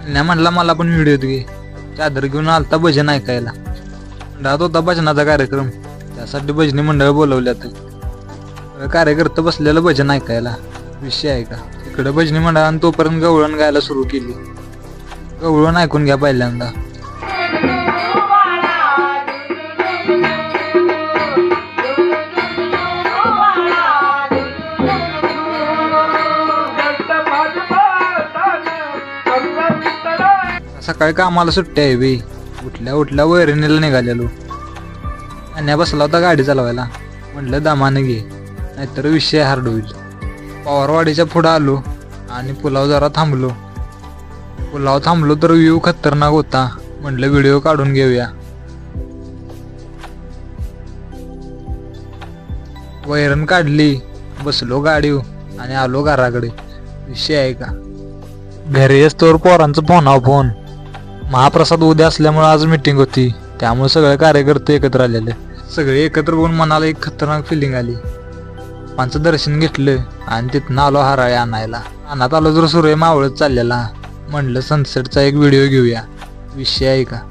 अन्या म्हणला मला पण व्हिडिओ घे. चादर घेऊन आलता भजन ऐकायला. मंडळात होता भजनाचा कार्यक्रम, त्यासाठी भजनी मंडळ बोलवल्यात. कार्यकर्ते बसलेलं भजन ऐकायला. विषय आहे का, इकडे भजनी मंडळानं तोपर्यंत गवळण गायला सुरू केली. गवळण ऐकून घ्या पहिल्यांदा. सकाळी कामाला सुट्टी आहे बे. उठल्या उठल्या वैरणीला निघालेलो. अन्या बसला होता गाडी चालवायला. म्हटलं दामाने घे, नाहीतर विषय हार्ड होईल. पवारवाडीच्या पुढं आलो आणि पुलाव जरा थांबलो. पुलाव थांबलो तर व्ह्यू खतरनाक होता. म्हटलं व्हिडिओ काढून घेऊया. वैरण काढली, बसलो गाडीवर आणि आलो घराकडे. विषय आहे का, घरी येस्तोवर पोरांचं फोन. महाप्रसाद उद्या असल्यामुळे आज मीटिंग होती, त्यामुळे सगळे कार्यकर्ते एकत्र आलेले. सगळे एकत्र होऊन मनाला एक खतरनाक फिलिंग आली. पांचं दर्शन घेतलं आणि तिथनं आलो हराळे आणायला. रानात आलो तर सूर्य मावळत चाललेला. म्हणलं सनसेटचा एक व्हिडिओ घेऊया. विषय आहे का.